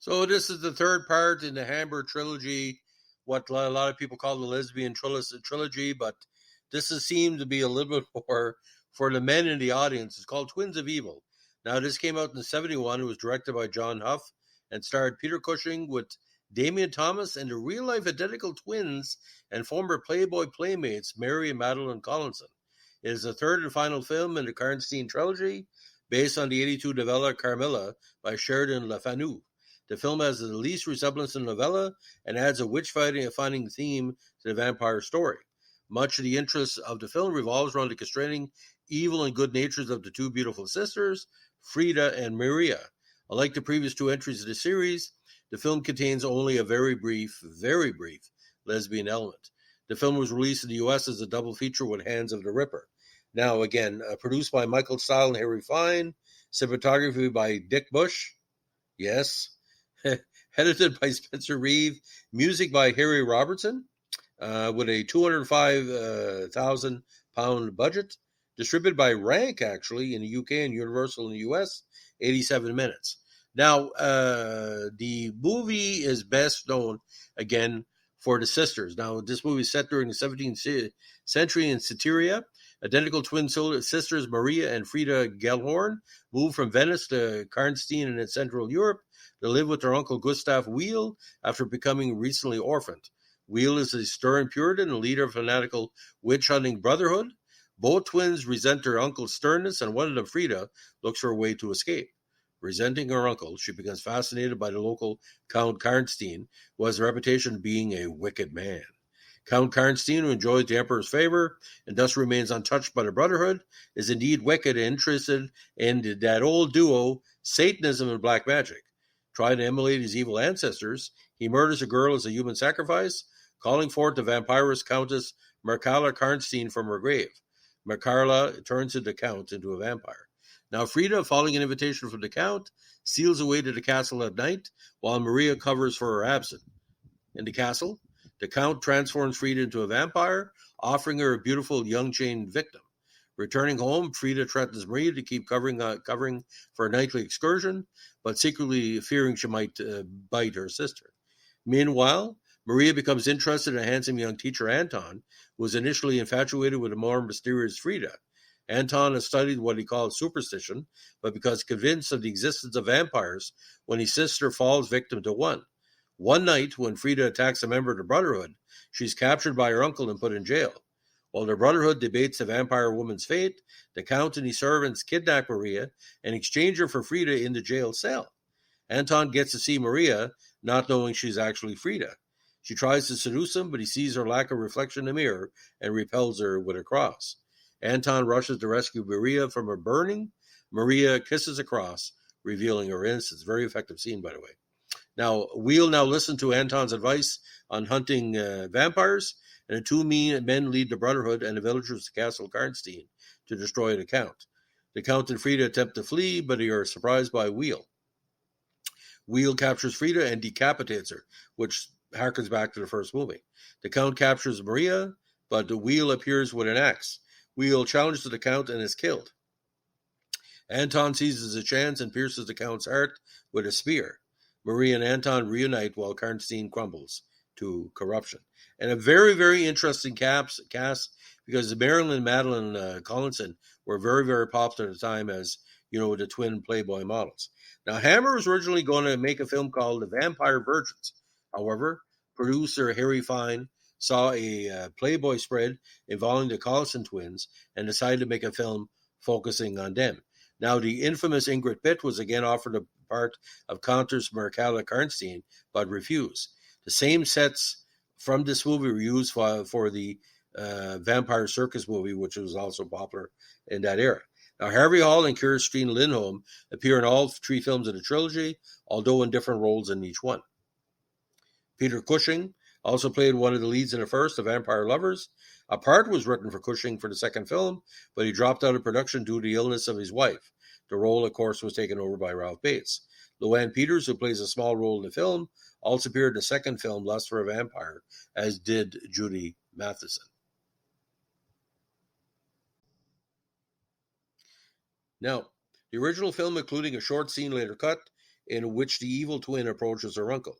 So this is the third part in the Hamburg trilogy, what a lot of people call the lesbian trilogy, but this has seemed to be a little bit more for the men in the audience. It's called Twins of Evil. Now, this came out in '71. It was directed by John Huff and starred Peter Cushing with Damian Thomas and the real-life identical twins and former Playboy playmates Mary and Madeline Collinson. It is the third and final film in the Karnstein trilogy, based on the '82 novella Carmilla by Sheridan Le Fanu. The film has the least resemblance to the novella and adds a witch-finding theme to the vampire story. Much of the interest of the film revolves around the constraining evil and good natures of the two beautiful sisters, Frida and Maria. Unlike the previous two entries of the series, the film contains only a very brief lesbian element. The film was released in the U.S. as a double feature with Hands of the Ripper. Now, again, produced by Michael Stahl and Harry Fine, cinematography by Dick Bush, yes, edited by Spencer Reeve, music by Harry Robertson, with a £205,000 budget, distributed by Rank, actually, in the UK and Universal in the US, 87 minutes. Now, the movie is best known, again, for the sisters. Now, this movie is set during the 17th century in Styria. Identical twin sisters Maria and Frida Gellhorn moved from Venice to Karnstein in Central Europe to live with their uncle Gustav Wheel after becoming recently orphaned. Wheel is a stern Puritan and leader of a fanatical witch-hunting brotherhood. Both twins resent their uncle's sternness, and one of them, Frida, looks for a way to escape. Resenting her uncle, she becomes fascinated by the local Count Karnstein, who has a reputation of being a wicked man. Count Karnstein, who enjoys the emperor's favor and thus remains untouched by the brotherhood, is indeed wicked and interested in that old duo, Satanism and black magic. Trying to emulate his evil ancestors, he murders a girl as a human sacrifice, calling forth the vampiress Countess Merkala Karnstein from her grave. Merkala turns the Count into a vampire. Now, Frida, following an invitation from the Count, steals away to the castle at night, while Maria covers for her absence. In the castle, the Count transforms Frida into a vampire, offering her a beautiful young chained victim. Returning home, Frida threatens Maria to keep covering for a nightly excursion, but secretly fearing she might bite her sister. Meanwhile, Maria becomes interested in a handsome young teacher, Anton, who was initially infatuated with a more mysterious Frida. Anton has studied what he calls superstition, but becomes convinced of the existence of vampires when his sister falls victim to one. One night, when Frida attacks a member of the Brotherhood, she's captured by her uncle and put in jail. While the Brotherhood debates the vampire woman's fate, the Count and his servants kidnap Maria and exchange her for Frida in the jail cell. Anton gets to see Maria, not knowing she's actually Frida. She tries to seduce him, but he sees her lack of reflection in the mirror and repels her with a cross. Anton rushes to rescue Maria from her burning. Maria kisses a cross, revealing her innocence. Very effective scene, by the way. Now, we'll listen to Anton's advice on hunting vampires, and the two men lead the Brotherhood and the villagers to Castle Karnstein to destroy the Count. The Count and Frida attempt to flee, but they are surprised by Wheel. Wheel captures Frida and decapitates her, which harkens back to the first movie. The Count captures Maria, but the Wheel appears with an axe. Wheel challenges the Count and is killed. Anton seizes a chance and pierces the Count's heart with a spear. Maria and Anton reunite while Karnstein crumbles to corruption. And a very, very interesting cast, because Marilyn and Madeline Collinson were very, very popular at the time as, the twin Playboy models. Now, Hammer was originally going to make a film called The Vampire Virgins. However, producer Harry Fine saw a Playboy spread involving the Collinson twins and decided to make a film focusing on them. Now, the infamous Ingrid Pitt was again offered a part of Countess Merkala Karnstein, but refused. The same sets from this movie were used for the Vampire Circus movie, which was also popular in that era. Now, Harvey Hall and Kirstine Lindholm appear in all three films of the trilogy, although in different roles in each one. Peter Cushing also played one of the leads in the first, The Vampire Lovers. A part was written for Cushing for the second film, but he dropped out of production due to the illness of his wife. The role, of course, was taken over by Ralph Bates. Luann Peters, who plays a small role in the film, also appeared in the second film, Lust for a Vampire, as did Judy Matheson. Now, the original film, including a short scene later cut, in which the evil twin approaches her uncle.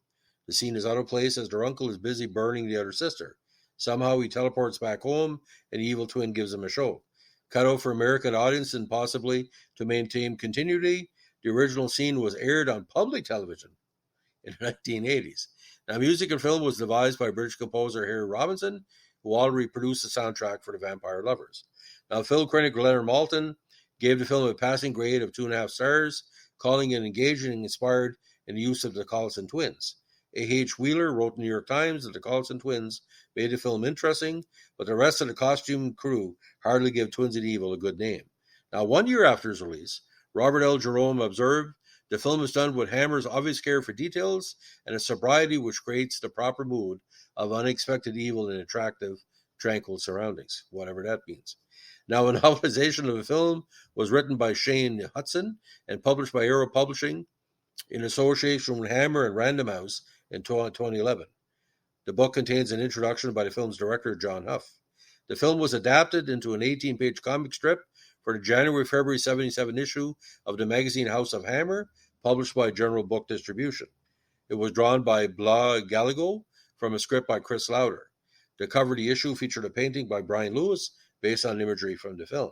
The scene is out of place as their uncle is busy burning the other sister. Somehow he teleports back home and the evil twin gives him a show. Cut out for American audience and possibly to maintain continuity, the original scene was aired on public television in the 1980s. Now, music and film was devised by British composer Harry Robinson, who already produced the soundtrack for The Vampire Lovers. Now, film critic Leonard Maltin gave the film a passing grade of 2.5 stars, calling it engaging and inspired in the use of the Collison twins. A.H. Wheeler wrote in the New York Times that the Collison twins made the film interesting, but the rest of the costume crew hardly give Twins of Evil a good name. Now, 1 year after its release, Robert L. Jerome observed, the film is done with Hammer's obvious care for details and a sobriety which creates the proper mood of unexpected evil in attractive, tranquil surroundings, whatever that means. Now, a novelization of the film was written by Shane Hudson and published by Arrow Publishing in association with Hammer and Random House in 2011. The book contains an introduction by the film's director, John Huff. The film was adapted into an 18-page comic strip for the January-February 77 issue of the magazine House of Hammer, published by General Book Distribution. It was drawn by Blas Gallego from a script by Chris Lauder. The cover of the issue featured a painting by Brian Lewis based on imagery from the film.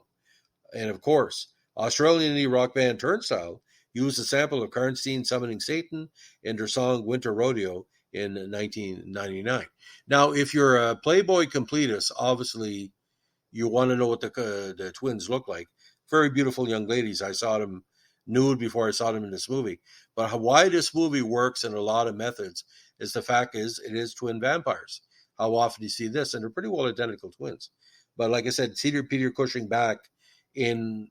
And of course, Australian indie rock band Turnstile used a sample of Karnstein summoning Satan in their song Winter Rodeo in 1999. Now, if you're a Playboy completist, obviously you want to know what the twins look like. Very beautiful young ladies. I saw them nude before I saw them in this movie. But why this movie works in a lot of methods is the fact is it is twin vampires. How often do you see this? And they're pretty well identical twins. But like I said, Peter Cushing back in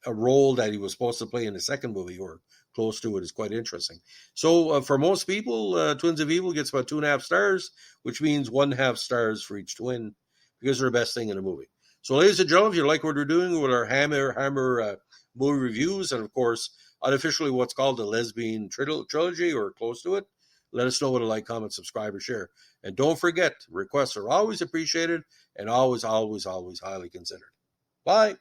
a role that he was supposed to play in the second movie or close to it is quite interesting. So for most people, Twins of Evil gets about 2.5 stars, which means 1.5 stars for each twin because they're the best thing in the movie. So ladies and gentlemen, if you like what we're doing with our Hammer movie reviews, and of course, unofficially what's called the Lesbian Trilogy or close to it, let us know what a like, comment, subscribe, or share. And don't forget, requests are always appreciated and always, always, always highly considered. Bye.